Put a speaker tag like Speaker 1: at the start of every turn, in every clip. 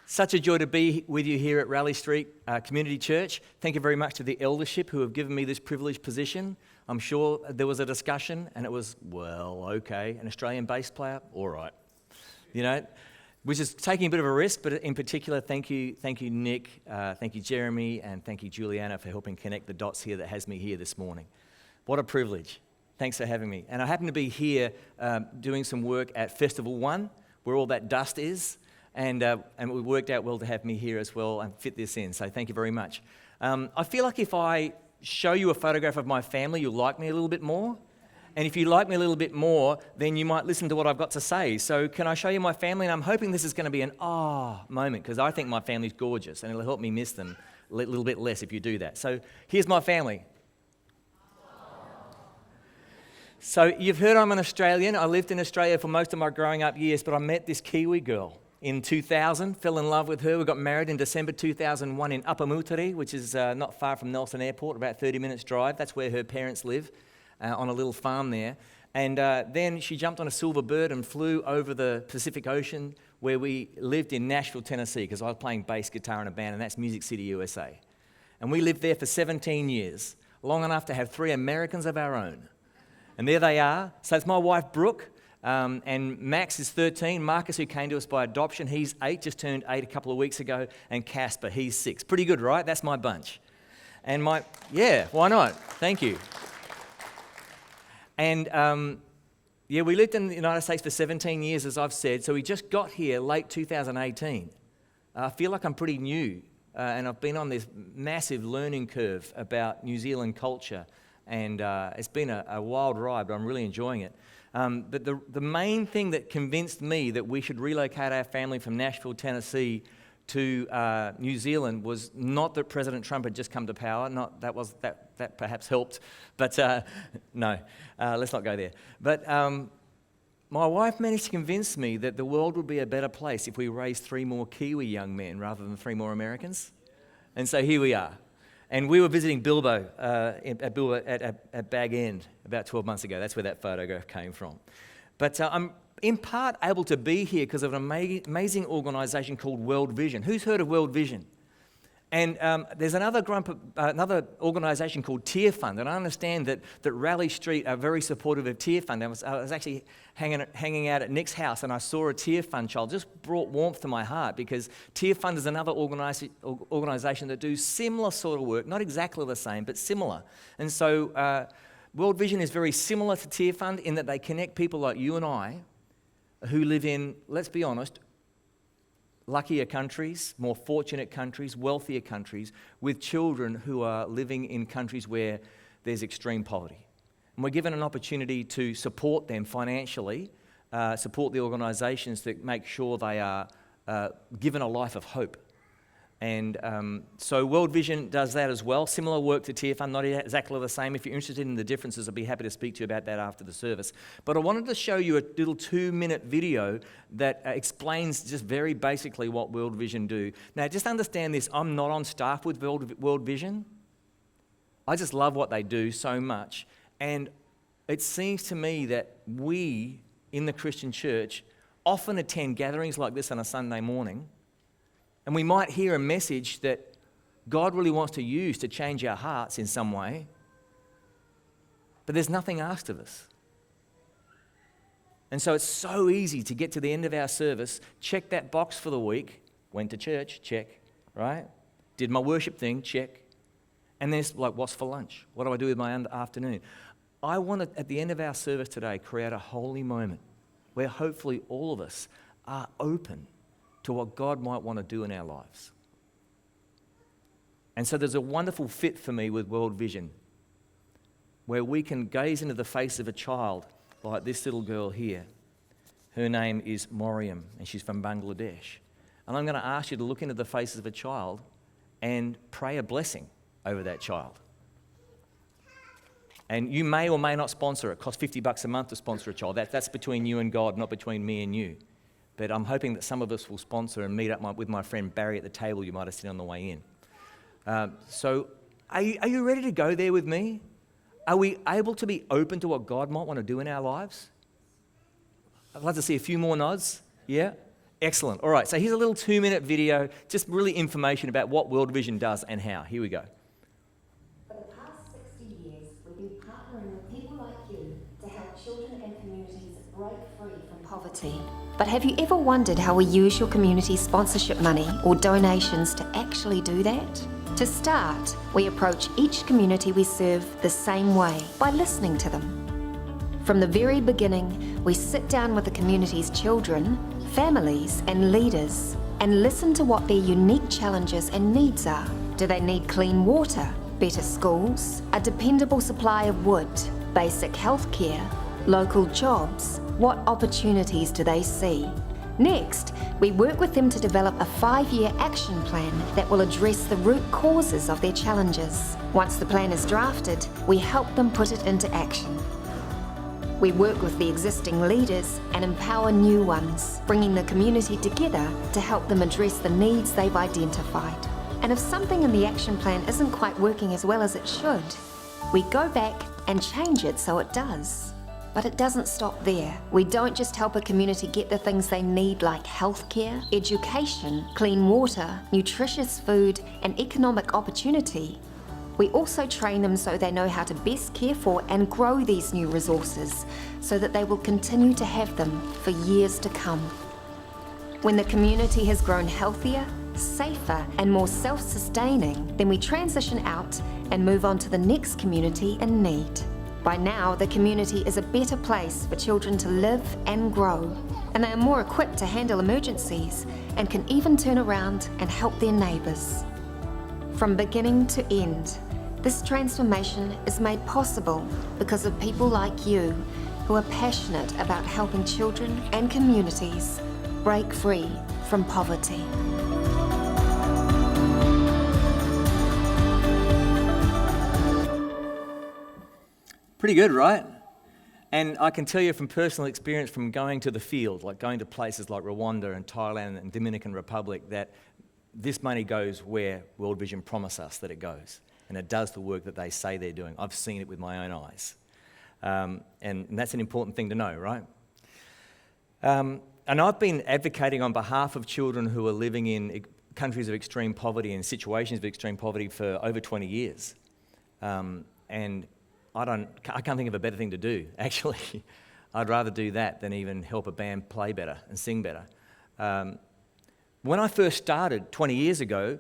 Speaker 1: Such a joy to be with you here at Raleigh Street Community Church. Thank you very much to the eldership who have given me this privileged position. I'm sure there was a discussion and it was, well, okay, an Australian bass player, all right. You know, which is taking a bit of a risk, but in particular, thank you Nick, thank you Jeremy, and thank you Juliana for helping connect the dots here that has me here this morning. What a privilege. Thanks for having me. And I happen to be here doing some work at Festival 1, where all that dust is. And it worked out well to have me here as well and fit this in, so thank you very much. I feel like if I show you a photograph of my family, you'll like me a little bit more. And if you like me a little bit more, then you might listen to what I've got to say. So can I show you my family? And I'm hoping this is going to be an moment, because I think my family's gorgeous, and it'll help me miss them a little bit less if you do that. So here's my family. So you've heard I'm an Australian. I lived in Australia for most of my growing up years, but I met this Kiwi girl in 2000, fell in love with her. We got married in December 2001 in Upper Moutere, which is not far from Nelson Airport, about 30 minutes drive. That's where her parents live, on a little farm there. And then she jumped on a silver bird and flew over the Pacific Ocean, where we lived in Nashville, Tennessee, because I was playing bass guitar in a band, and that's Music City, USA. And we lived there for 17 years, long enough to have 3 Americans of our own. And there they are. So it's my wife, Brooke. And Max is 13. Marcus, who came to us by adoption, he's 8, just turned 8 a couple of weeks ago. And Casper, he's 6. Pretty good, right? That's my bunch. And yeah, why not? Thank you. And we lived in the United States for 17 years, as I've said. So we just got here late 2018. I feel like I'm pretty new. And I've been on this massive learning curve about New Zealand culture. And it's been a wild ride, but I'm really enjoying it. But the main thing that convinced me that we should relocate our family from Nashville, Tennessee to New Zealand was not that President Trump had just come to power. That perhaps helped, but no, let's not go there. But my wife managed to convince me that the world would be a better place if we raised 3 more Kiwi young men rather than 3 more Americans. And so here we are. And we were visiting Bilbo at Bag End about 12 months ago. That's where that photograph came from. But I'm in part able to be here because of an amazing organisation called World Vision. Who's heard of World Vision? And there's another organisation called Tear Fund, and I understand that Raleigh Street are very supportive of Tear Fund. I was actually hanging out at Nick's house, and I saw a Tear Fund child. Just brought warmth to my heart, because Tear Fund is another organisation that do similar sort of work, not exactly the same, but similar. And so World Vision is very similar to Tear Fund in that they connect people like you and I who live in, let's be honest, luckier countries, more fortunate countries, wealthier countries, with children who are living in countries where there's extreme poverty. And we're given an opportunity to support them financially, support the organisations that make sure they are given a life of hope. And so World Vision does that as well. Similar work to Tear Fund, not exactly the same. If you're interested in the differences, I'd be happy to speak to you about that after the service. But I wanted to show you a little 2-minute video that explains just very basically what World Vision do. Now, just understand this. I'm not on staff with World Vision. I just love what they do so much. And it seems to me that we, in the Christian church, often attend gatherings like this on a Sunday morning, and we might hear a message that God really wants to use to change our hearts in some way, but there's nothing asked of us. And so it's so easy to get to the end of our service, check that box for the week, went to church, check, right? Did my worship thing, check. And then it's like, what's for lunch? What do I do with my afternoon? I want to, at the end of our service today, create a holy moment where hopefully all of us are open to what God might want to do in our lives. And so there's a wonderful fit for me with World Vision, where we can gaze into the face of a child like this little girl here. Her name is Moriam, and she's from Bangladesh. And I'm going to ask you to look into the faces of a child and pray a blessing over that child. And you may or may not sponsor it. It costs $50 a month to sponsor a child. That's between you and God, not between me and you. But I'm hoping that some of us will sponsor and meet up with my friend Barry at the table you might have seen on the way in. So are you ready to go there with me? Are we able to be open to what God might want to do in our lives? I'd like to see a few more nods. Yeah? Excellent. All right, so here's a little 2-minute video, just really information about what World Vision does and how. Here we go.
Speaker 2: For the past 60 years, we've been partnering with people like you to help children and communities break free from poverty. But have you ever wondered how we use your community sponsorship money or donations to actually do that? To start, we approach each community we serve the same way, by listening to them. From the very beginning, we sit down with the community's children, families and leaders and listen to what their unique challenges and needs are. Do they need clean water, better schools, a dependable supply of wood, basic health care, local jobs? What opportunities do they see? Next, we work with them to develop a 5-year action plan that will address the root causes of their challenges. Once the plan is drafted, we help them put it into action. We work with the existing leaders and empower new ones, bringing the community together to help them address the needs they've identified. And if something in the action plan isn't quite working as well as it should, we go back and change it so it does. But it doesn't stop there. We don't just help a community get the things they need like healthcare, education, clean water, nutritious food, and economic opportunity. We also train them so they know how to best care for and grow these new resources so that they will continue to have them for years to come. When the community has grown healthier, safer, and more self-sustaining, then we transition out and move on to the next community in need. By now, the community is a better place for children to live and grow, and they are more equipped to handle emergencies and can even turn around and help their neighbours. From beginning to end, this transformation is made possible because of people like you who are passionate about helping children and communities break free from poverty.
Speaker 1: Pretty good, right? And I can tell you from personal experience from going to the field, like going to places like Rwanda and Thailand and Dominican Republic, that this money goes where World Vision promised us that it goes. And it does the work that they say they're doing. I've seen it with my own eyes. And that's an important thing to know, right? And I've been advocating on behalf of children who are living in countries of extreme poverty and situations of extreme poverty for over 20 years. And I can't think of a better thing to do, actually. I'd rather do that than even help a band play better and sing better. When I first started 20 years ago,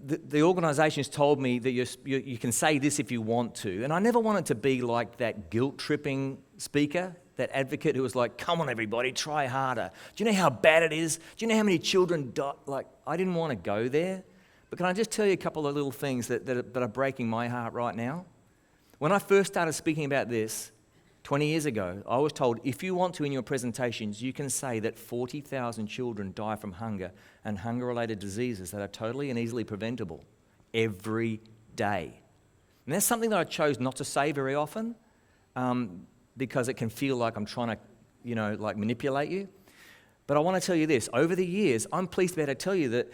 Speaker 1: the organisations told me that you can say this if you want to, and I never wanted to be like that guilt-tripping speaker, that advocate who was like, come on everybody, try harder. Do you know how bad it is? Do you know how many children die? Like, I didn't want to go there. But can I just tell you a couple of little things that are breaking my heart right now? When I first started speaking about this 20 years ago, I was told, if you want to in your presentations, you can say that 40,000 children die from hunger and hunger-related diseases that are totally and easily preventable every day. And that's something that I chose not to say very often because it can feel like I'm trying to, manipulate you. But I want to tell you this, over the years, I'm pleased to be able to tell you that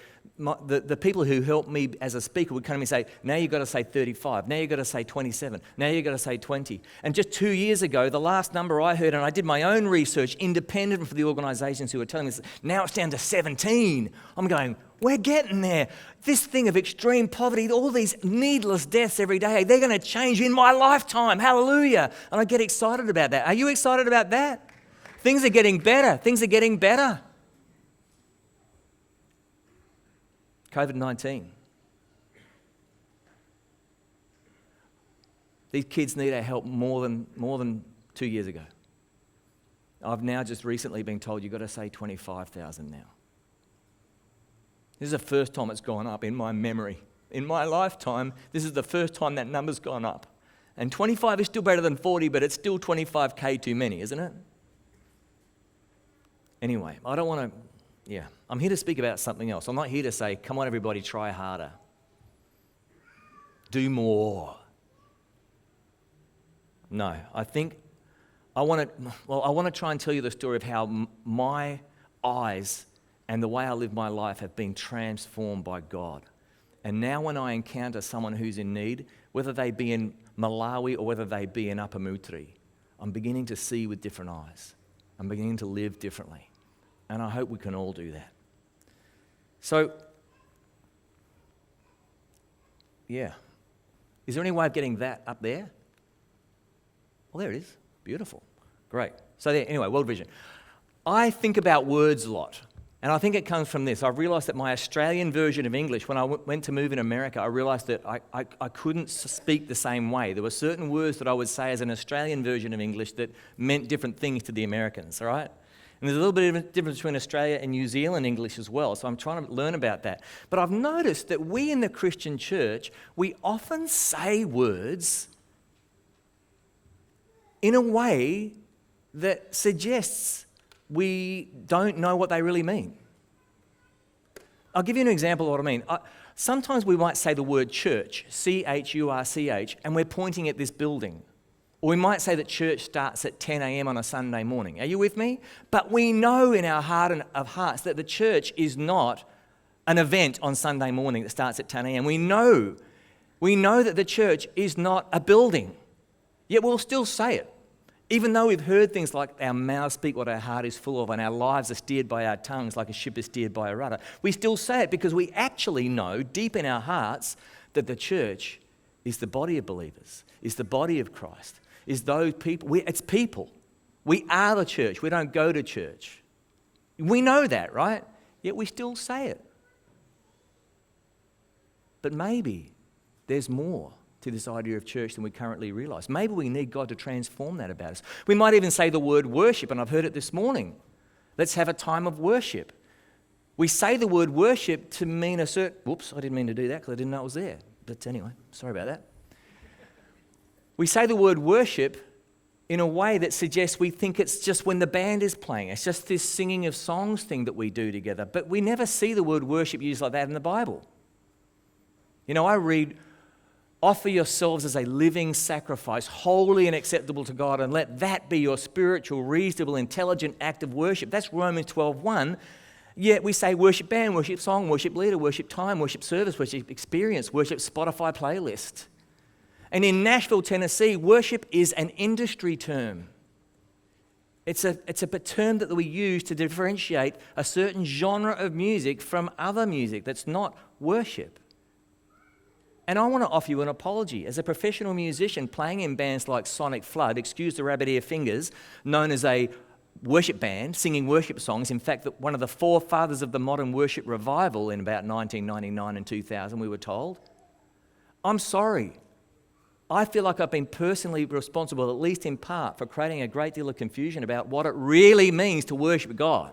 Speaker 1: the people who helped me as a speaker would come to me and say, now you've got to say 35, now you've got to say 27, now you've got to say 20. And just 2 years ago, the last number I heard, and I did my own research, independent from the organisations who were telling me this, now it's down to 17. I'm going, we're getting there. This thing of extreme poverty, all these needless deaths every day, they're going to change in my lifetime. Hallelujah. And I get excited about that. Are you excited about that? Things are getting better. Things are getting better. COVID-19. These kids need our help more than 2 years ago. I've now just recently been told you've got to say 25,000 now. This is the first time it's gone up in my memory. In my lifetime, this is the first time that number's gone up. And 25 is still better than 40, but it's still 25K too many, isn't it? Anyway, I don't want to, I'm here to speak about something else. I'm not here to say, come on everybody, try harder. Do more. No, I want to try and tell you the story of how my eyes and the way I live my life have been transformed by God. And now when I encounter someone who's in need, whether they be in Malawi or whether they be in Upper Mutri, I'm beginning to see with different eyes. I'm beginning to live differently. And I hope we can all do that. So, yeah. Is there any way of getting that up there? Well, there it is. Beautiful. Great. So there, anyway, World Vision. I think about words a lot. And I think it comes from this. I've realised that my Australian version of English, when I went to move in America, I realised that I couldn't speak the same way. There were certain words that I would say as an Australian version of English that meant different things to the Americans, all right? And there's a little bit of difference between Australia and New Zealand English as well, so I'm trying to learn about that. But I've noticed that we in the Christian church, we often say words in a way that suggests we don't know what they really mean. I'll give you an example of what I mean. Sometimes we might say the word church, C-H-U-R-C-H, and we're pointing at this building. Or we might say that church starts at 10 a.m. on a Sunday morning. Are you with me? But we know in our heart of hearts that the church is not an event on Sunday morning that starts at 10 a.m. We know that the church is not a building. Yet we'll still say it. Even though we've heard things like our mouths speak what our heart is full of and our lives are steered by our tongues like a ship is steered by a rudder, we still say it because we actually know deep in our hearts that the church is the body of believers, is the body of Christ, is those people. It's people. We are the church. We don't go to church. We know that, right? Yet we still say it. But maybe there's more to this idea of church than we currently realise. Maybe we need God to transform that about us. We might even say the word worship, and I've heard it this morning. Let's have a time of worship. We say the word worship to mean a certain... Whoops, I didn't mean to do that because I didn't know it was there. But anyway, sorry about that. We say the word worship in a way that suggests we think it's just when the band is playing. It's just this singing of songs thing that we do together. But we never see the word worship used like that in the Bible. You know, I read... Offer yourselves as a living sacrifice, holy and acceptable to God, and let that be your spiritual, reasonable, intelligent act of worship. That's Romans 12:1. Yet we say worship band, worship song, worship leader, worship time, worship service, worship experience, worship Spotify playlist. And in Nashville, Tennessee, worship is an industry term. It's a term that we use to differentiate a certain genre of music from other music that's not worship. And I want to offer you an apology. As a professional musician playing in bands like Sonic Flood, excuse the rabbit ear fingers, known as a worship band, singing worship songs. In fact, one of the forefathers of the modern worship revival in about 1999 and 2000, we were told. I'm sorry. I feel like I've been personally responsible, at least in part, for creating a great deal of confusion about what it really means to worship God.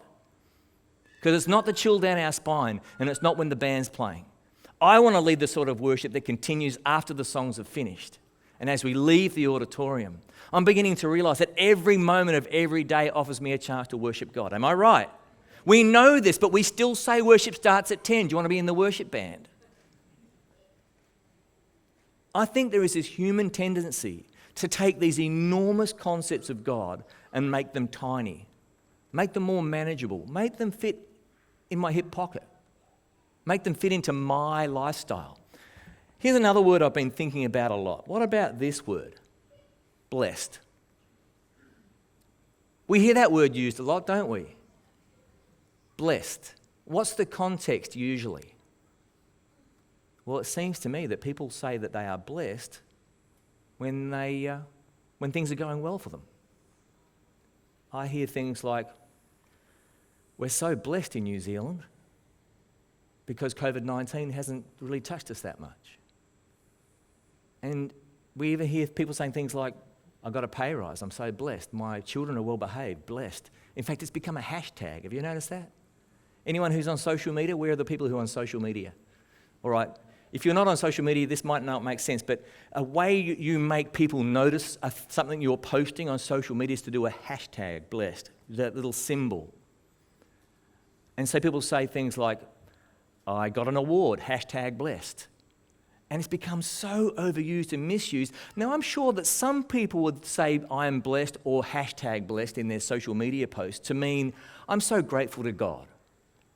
Speaker 1: Because it's not the chill down our spine, and it's not when the band's playing. I want to lead the sort of worship that continues after the songs are finished. And as we leave the auditorium, I'm beginning to realise that every moment of every day offers me a chance to worship God. Am I right? We know this, but we still say worship starts at 10. Do you want to be in the worship band? I think there is this human tendency to take these enormous concepts of God and make them tiny, make them more manageable, make them fit in my hip pocket. Make them fit into my lifestyle. Here's another word I've been thinking about a lot. What about this word? Blessed. We hear that word used a lot, don't we? Blessed. What's the context usually? Well, it seems to me that people say that they are blessed when things are going well for them. I hear things like, we're so blessed in New Zealand because COVID-19 hasn't really touched us that much. And we even hear people saying things like, I got a pay rise, I'm so blessed. My children are well behaved, blessed. In fact, it's become a hashtag. Have you noticed that? Anyone who's on social media, where are the people who are on social media? All right, if you're not on social media, this might not make sense, but a way you make people notice something you're posting on social media is to do a hashtag, blessed, that little symbol. And so people say things like, I got an award, hashtag blessed. And it's become so overused and misused. Now, I'm sure that some people would say I am blessed or hashtag blessed in their social media posts to mean I'm so grateful to God.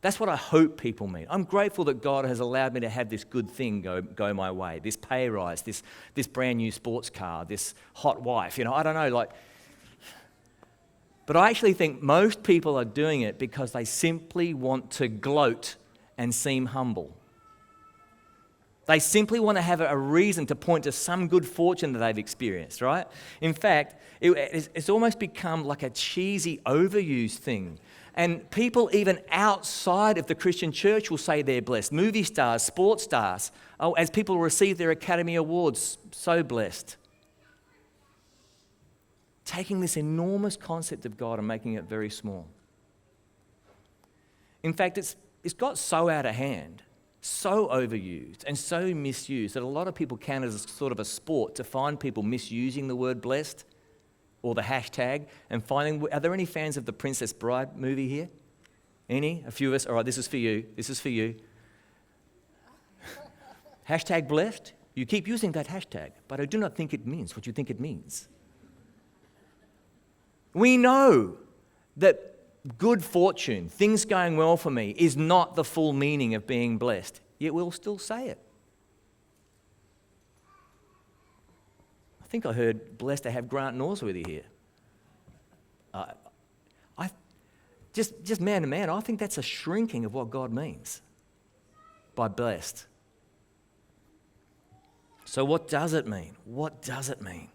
Speaker 1: That's what I hope people mean. I'm grateful that God has allowed me to have this good thing go my way, this pay rise, this brand new sports car, this hot wife. You know, I don't know, like... But I actually think most people are doing it because they simply want to gloat and seem humble. They simply want to have a reason to point to some good fortune that they've experienced, right? In fact, it's almost become like a cheesy, overused thing. And people even outside of the Christian church will say they're blessed. Movie stars, sports stars, as people receive their Academy Awards, so blessed. Taking this enormous concept of God and making it very small. In fact, it's got so out of hand, so overused and so misused that a lot of people count it as sort of a sport to find people misusing the word blessed or the hashtag and finding, are there any fans of the Princess Bride movie here? Any? A few of us? All right, this is for you. This is for you. Hashtag blessed? You keep using that hashtag, but I do not think it means what you think it means. We know that good fortune, things going well for me, is not the full meaning of being blessed, yet we'll still say it. I think I heard blessed to have Grant Norsworthy here. Just man to man, I think that's a shrinking of what God means by blessed. So what does it mean? What does it mean?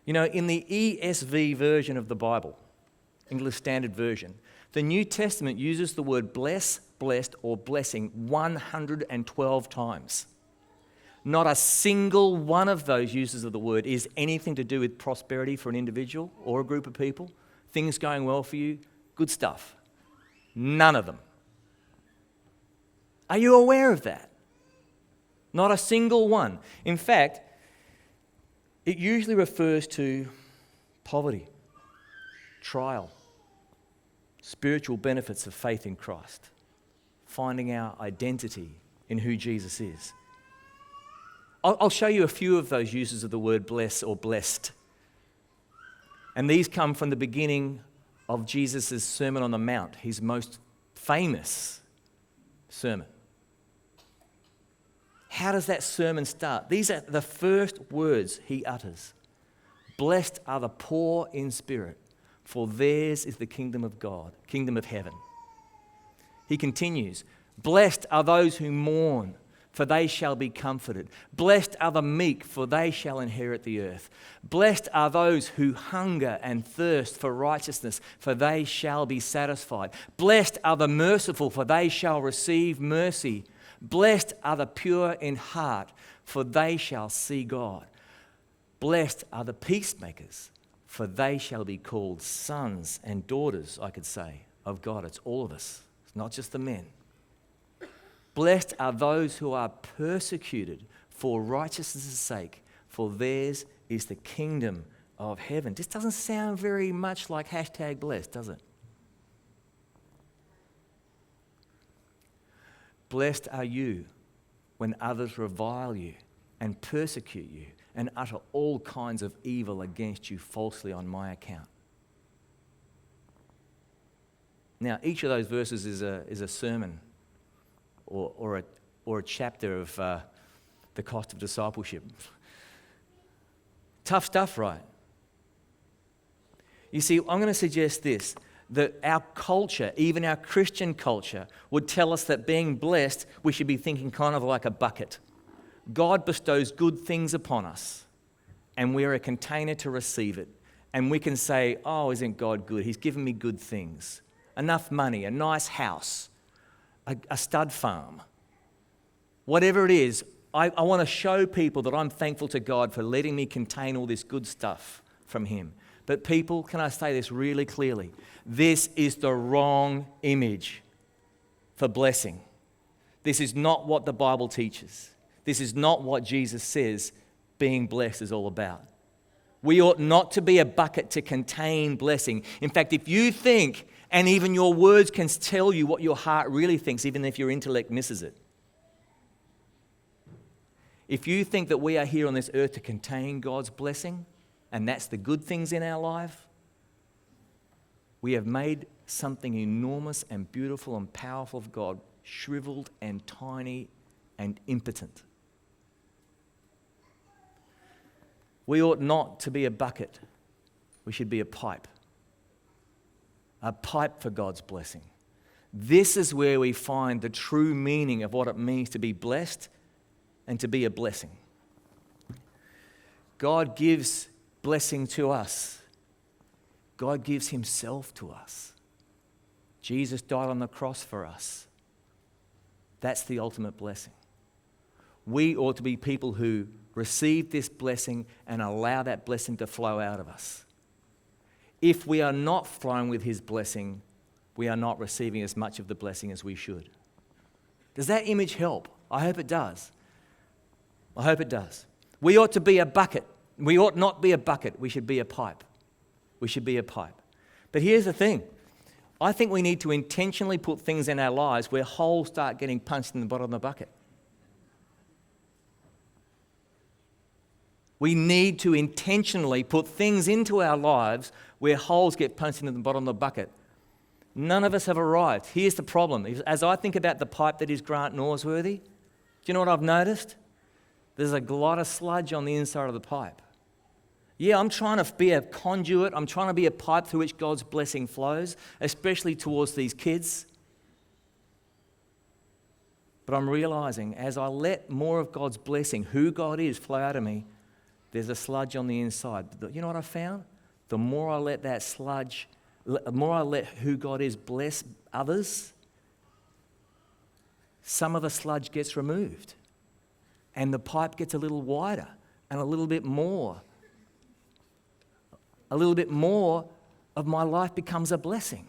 Speaker 1: You know, in the ESV version of the Bible, English Standard Version, the New Testament uses the word bless, blessed, or blessing 112 times. Not a single one of those uses of the word is anything to do with prosperity for an individual or a group of people, things going well for you, good stuff. None of them. Are you aware of that? Not a single one. In fact, it usually refers to poverty, trial, spiritual benefits of faith in Christ, finding our identity in who Jesus is. I'll show you a few of those uses of the word bless or blessed. And these come from the beginning of Jesus' Sermon on the Mount, his most famous sermon. How does that sermon start? These are the first words he utters. Blessed are the poor in spirit, for theirs is the kingdom of God, kingdom of heaven. He continues, blessed are those who mourn, for they shall be comforted. Blessed are the meek, for they shall inherit the earth. Blessed are those who hunger and thirst for righteousness, for they shall be satisfied. Blessed are the merciful, for they shall receive mercy. Blessed are the pure in heart, for they shall see God. Blessed are the peacemakers, for they shall be called sons and daughters, I could say, of God. It's all of us. It's not just the men. Blessed are those who are persecuted for righteousness' sake, for theirs is the kingdom of heaven. This doesn't sound very much like hashtag blessed, does it? Blessed are you when others revile you and persecute you and utter all kinds of evil against you falsely on my account. Now, each of those verses is a sermon or a chapter of the cost of discipleship. Tough stuff, right? You see, I'm going to suggest this, that our culture, even our Christian culture, would tell us that being blessed, we should be thinking kind of like a bucket. God bestows good things upon us, and we're a container to receive it. And we can say, oh, isn't God good? He's given me good things. Enough money, a nice house, a stud farm. Whatever it is, I want to show people that I'm thankful to God for letting me contain all this good stuff from Him. But people, can I say this really clearly? This is the wrong image for blessing. This is not what the Bible teaches. This is not what Jesus says being blessed is all about. We ought not to be a bucket to contain blessing. In fact, if you think, and even your words can tell you what your heart really thinks, even if your intellect misses it. If you think that we are here on this earth to contain God's blessing, and that's the good things in our life, we have made something enormous and beautiful and powerful of God shriveled and tiny and impotent. We ought not to be a bucket. We should be a pipe. a pipe for God's blessing. This is where we find the true meaning of what it means to be blessed and to be a blessing. God gives blessing to us. God gives himself to us. Jesus died on the cross for us. That's the ultimate blessing. We ought to be people who receive this blessing and allow that blessing to flow out of us. If we are not flowing with his blessing, we are not receiving as much of the blessing as we should. Does that image help? I hope it does. I hope it does. We ought to be a bucket. We ought not be a bucket. We should be a pipe. We should be a pipe. But here's the thing. I think we need to intentionally put things in our lives where holes start getting punched in the bottom of the bucket. We need to intentionally put things into our lives where holes get punched into the bottom of the bucket. None of us have arrived. Here's the problem. As I think about the pipe that is Grant Norsworthy, do you know what I've noticed? There's a lot of sludge on the inside of the pipe. Yeah, I'm trying to be a conduit. I'm trying to be a pipe through which God's blessing flows, especially towards these kids. But I'm realizing as I let more of God's blessing, who God is, flow out of me, there's a sludge on the inside. You know what I found? The more I let that sludge, the more I let who God is bless others, some of the sludge gets removed. And the pipe gets a little wider and a little bit more. A little bit more of my life becomes a blessing.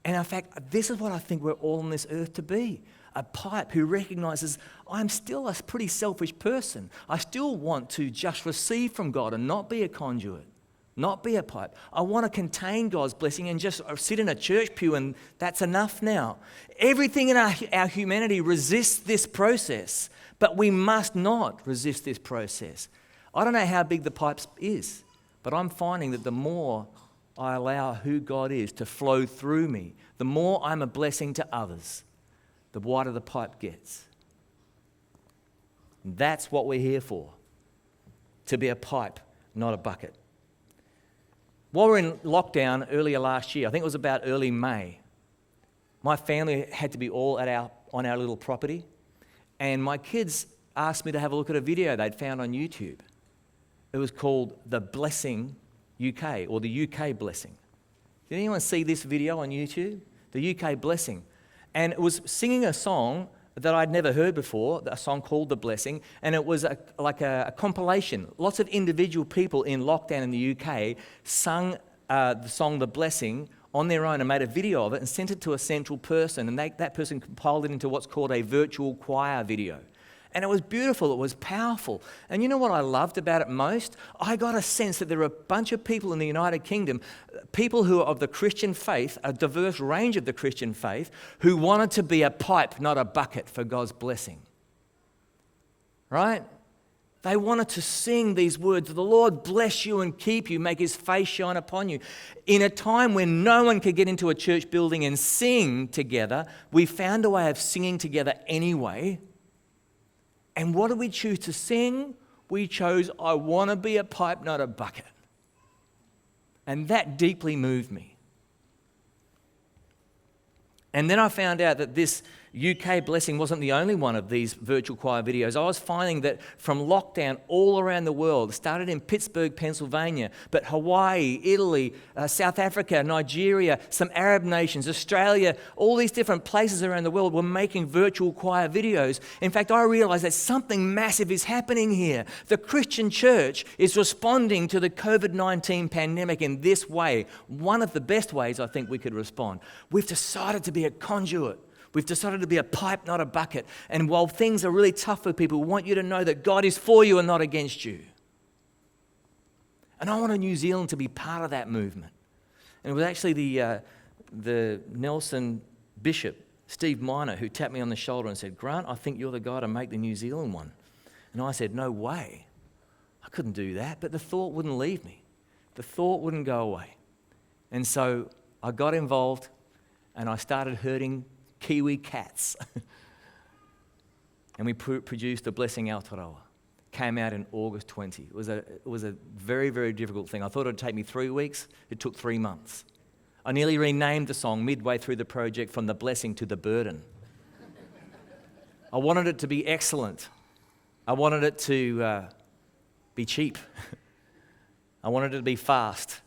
Speaker 1: And in fact, this is what I think we're all on this earth to be. A pipe who recognizes I'm still a pretty selfish person. I still want to just receive from God and not be a conduit, not be a pipe. I want to contain God's blessing and just sit in a church pew and that's enough now. Everything in our humanity resists this process, but we must not resist this process. I don't know how big the pipe is, but I'm finding that the more I allow who God is to flow through me, the more I'm a blessing to others, the wider the pipe gets. That's what we're here for, to be a pipe, not a bucket. While we were in lockdown earlier last year, I think it was about early May, my family had to be all on our little property, and my kids asked me to have a look at a video they'd found on YouTube. It was called The Blessing UK, or the UK Blessing. Did anyone see this video on YouTube? The UK Blessing. And it was singing a song that I'd never heard before, a song called The Blessing, and it was like a compilation. Lots of individual people in lockdown in the UK sung the song The Blessing on their own and made a video of it and sent it to a central person, and that person compiled it into what's called a virtual choir video. And it was beautiful, it was powerful. And you know what I loved about it most? I got a sense that there are a bunch of people in the United Kingdom, people who are of the Christian faith, a diverse range of the Christian faith, who wanted to be a pipe, not a bucket, for God's blessing. Right? They wanted to sing these words, the Lord bless you and keep you, make his face shine upon you. In a time when no one could get into a church building and sing together, we found a way of singing together anyway. And what did we choose to sing? We chose, I want to be a pipe, not a bucket. And that deeply moved me. And then I found out that this UK Blessing wasn't the only one of these virtual choir videos. I was finding that from lockdown all around the world, it started in Pittsburgh, Pennsylvania, but Hawaii, Italy, South Africa, Nigeria, some Arab nations, Australia, all these different places around the world were making virtual choir videos. In fact, I realized that something massive is happening here. The Christian church is responding to the COVID-19 pandemic in this way. One of the best ways I think we could respond. We've decided to be a conduit. We've decided to be a pipe, not a bucket. And while things are really tough for people, we want you to know that God is for you and not against you. And I want New Zealand to be part of that movement. And it was actually the Nelson Bishop, Steve Miner, who tapped me on the shoulder and said, Grant, I think you're the guy to make the New Zealand one. And I said, no way. I couldn't do that. But the thought wouldn't leave me. The thought wouldn't go away. And so I got involved and I started herding Kiwi cats. And we produced The Blessing Aotearoa. Came out in August 20. It was a very, very difficult thing. I thought it would take me 3 weeks. It took 3 months. I nearly renamed the song midway through the project from The Blessing to The Burden. I wanted it to be excellent. I wanted it to be cheap. I wanted it to be fast.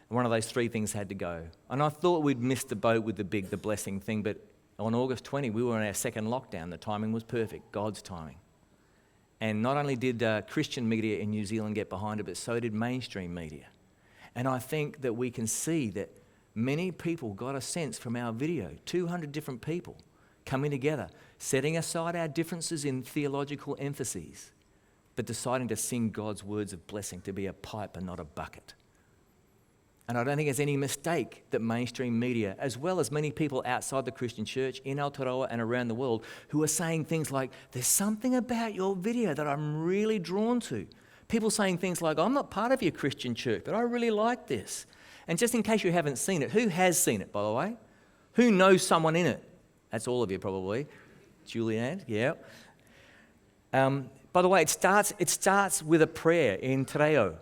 Speaker 1: And one of those three things had to go. And I thought we'd missed the boat with the blessing thing, but on August 20, we were in our second lockdown. The timing was perfect, God's timing. And not only did Christian media in New Zealand get behind it, but so did mainstream media. And I think that we can see that many people got a sense from our video, 200 different people coming together, setting aside our differences in theological emphases, but deciding to sing God's words of blessing, to be a pipe and not a bucket. And I don't think it's any mistake that mainstream media, as well as many people outside the Christian church in Aotearoa and around the world, who are saying things like, there's something about your video that I'm really drawn to. People saying things like, I'm not part of your Christian church, but I really like this. And just in case you haven't seen it, who has seen it, by the way? Who knows someone in it? That's all of you probably. Julianne, yeah. By the way, it starts with a prayer in te reo.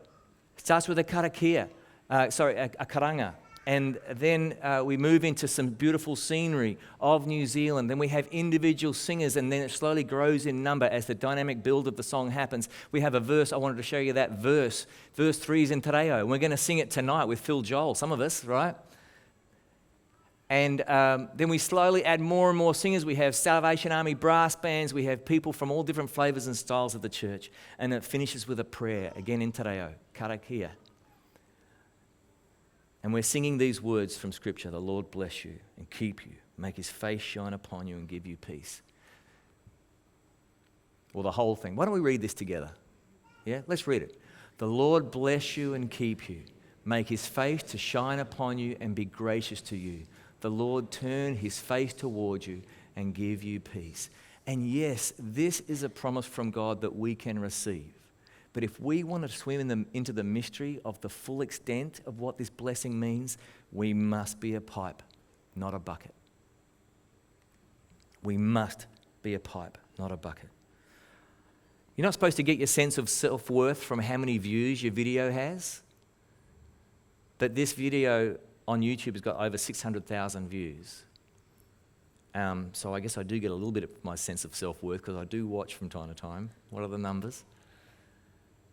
Speaker 1: It starts with a karakia. A karanga, and then we move into some beautiful scenery of New Zealand. Then we have individual singers, and then it slowly grows in number as the dynamic build of the song happens. We have a verse. I wanted to show you that verse. Verse 3 is in te reo, and we're going to sing it tonight with Phil Joel, some of us, right? And then we slowly add more and more singers. We have Salvation Army brass bands. We have people from all different flavors and styles of the church. And it finishes with a prayer, again in te reo, karakia. And we're singing these words from Scripture: the Lord bless you and keep you, make his face shine upon you and give you peace. Well, the whole thing. Why don't we read this together? Yeah, let's read it. The Lord bless you and keep you, make his face to shine upon you and be gracious to you. The Lord turn his face toward you and give you peace. And yes, this is a promise from God that we can receive. But if we want to swim into the mystery of the full extent of what this blessing means, we must be a pipe, not a bucket. We must be a pipe, not a bucket. You're not supposed to get your sense of self-worth from how many views your video has. But this video on YouTube has got over 600,000 views. So I guess I do get a little bit of my sense of self-worth because I do watch from time to time. What are the numbers?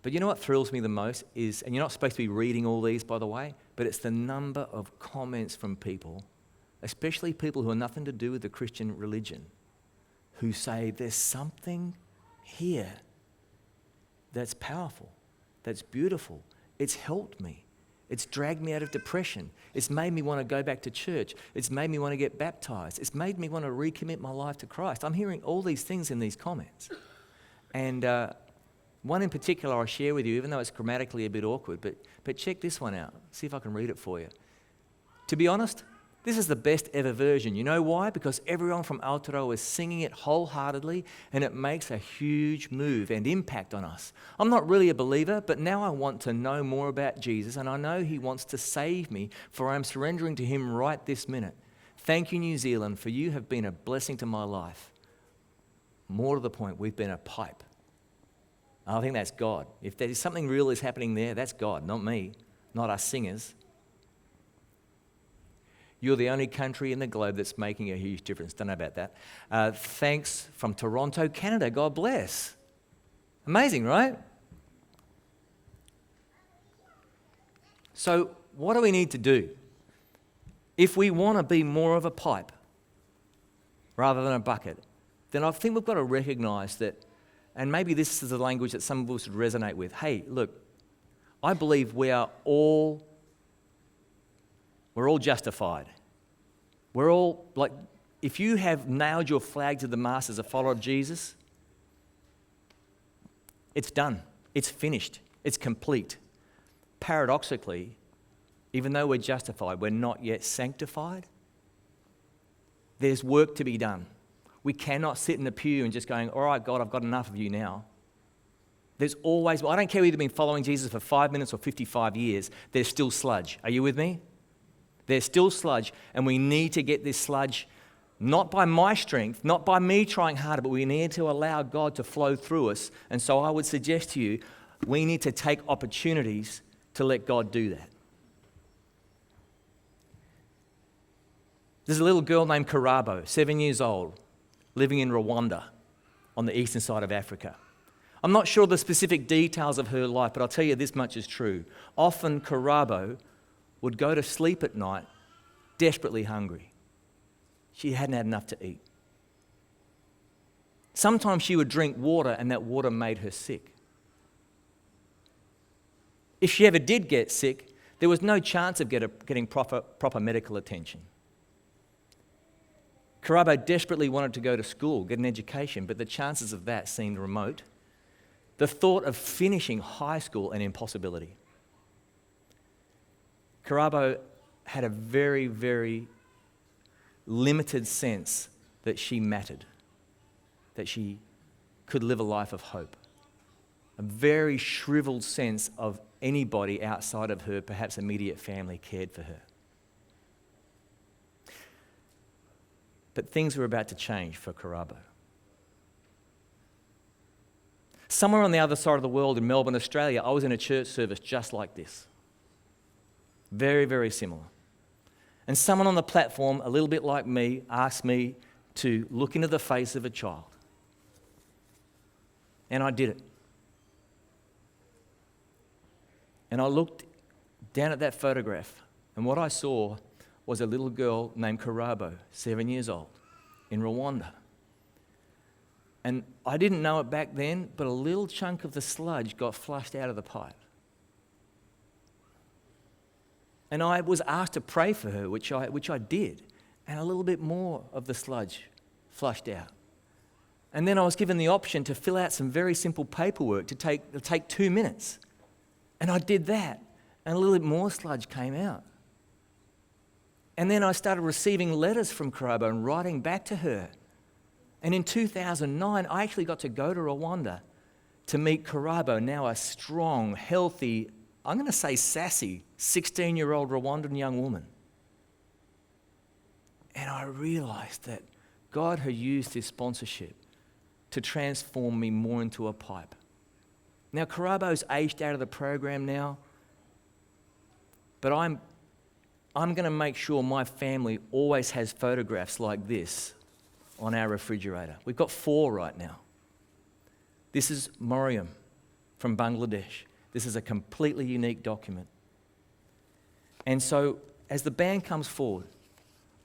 Speaker 1: But you know what thrills me the most is, and you're not supposed to be reading all these, by the way, but it's the number of comments from people, especially people who have nothing to do with the Christian religion, who say there's something here that's powerful, that's beautiful. It's helped me. It's dragged me out of depression. It's made me want to go back to church. It's made me want to get baptized. It's made me want to recommit my life to Christ. I'm hearing all these things in these comments. And one in particular I'll share with you, even though it's grammatically a bit awkward, but check this one out. See if I can read it for you. To be honest, this is the best ever version. You know why? Because everyone from Aotearoa is singing it wholeheartedly, and it makes a huge move and impact on us. I'm not really a believer, but now I want to know more about Jesus, and I know he wants to save me, for I'm surrendering to him right this minute. Thank you, New Zealand, for you have been a blessing to my life. More to the point, we've been a pipe. I think that's God. If there's something real is happening there, that's God, not me, not us singers. You're the only country in the globe that's making a huge difference. Don't know about that. Thanks from Toronto, Canada. God bless. Amazing, right? So what do we need to do? If we want to be more of a pipe rather than a bucket, then I think we've got to recognize that, and maybe this is the language that some of us would resonate with. Hey, look, I believe we're all justified. We're all, like, if you have nailed your flag to the mast as a follower of Jesus, it's done. It's finished. It's complete. Paradoxically, even though we're justified, we're not yet sanctified. There's work to be done. We cannot sit in the pew and just going, all right, God, I've got enough of you now. There's always, I don't care whether you've been following Jesus for 5 minutes or 55 years, there's still sludge. Are you with me? There's still sludge, and we need to get this sludge not by my strength, not by me trying harder, but we need to allow God to flow through us. And so I would suggest to you, we need to take opportunities to let God do that. There's a little girl named Karabo, 7 years old, living in Rwanda on the eastern side of Africa. I'm not sure the specific details of her life, but I'll tell you this much is true. Often Karabo would go to sleep at night desperately hungry. She hadn't had enough to eat. Sometimes she would drink water and that water made her sick. If she ever did get sick, there was no chance of getting proper medical attention. Karabo desperately wanted to go to school, get an education, but the chances of that seemed remote. The thought of finishing high school an impossibility. Karabo had a very, very limited sense that she mattered, that she could live a life of hope. A very shriveled sense of anybody outside of her, perhaps immediate family, cared for her. But things were about to change for Karabo. Somewhere on the other side of the world in Melbourne, Australia, I was in a church service just like this. Very, very similar. And someone on the platform, a little bit like me, asked me to look into the face of a child. And I did it. And I looked down at that photograph, and what I saw was a little girl named Karabo, 7 years old, in Rwanda. And I didn't know it back then, but a little chunk of the sludge got flushed out of the pipe. And I was asked to pray for her, which I did, and a little bit more of the sludge flushed out. And then I was given the option to fill out some very simple paperwork to take 2 minutes. And I did that, and a little bit more sludge came out. And then I started receiving letters from Karabo and writing back to her. And in 2009, I actually got to go to Rwanda to meet Karabo, now a strong, healthy, I'm going to say sassy, 16-year-old Rwandan young woman. And I realized that God had used this sponsorship to transform me more into a pipe. Now, Karabo's aged out of the program now, but I'm going to make sure my family always has photographs like this on our refrigerator. We've got 4 right now. This is Moriam from Bangladesh. This is a completely unique document. And so, as the band comes forward,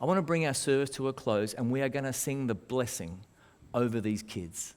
Speaker 1: I want to bring our service to a close, and we are going to sing the blessing over these kids.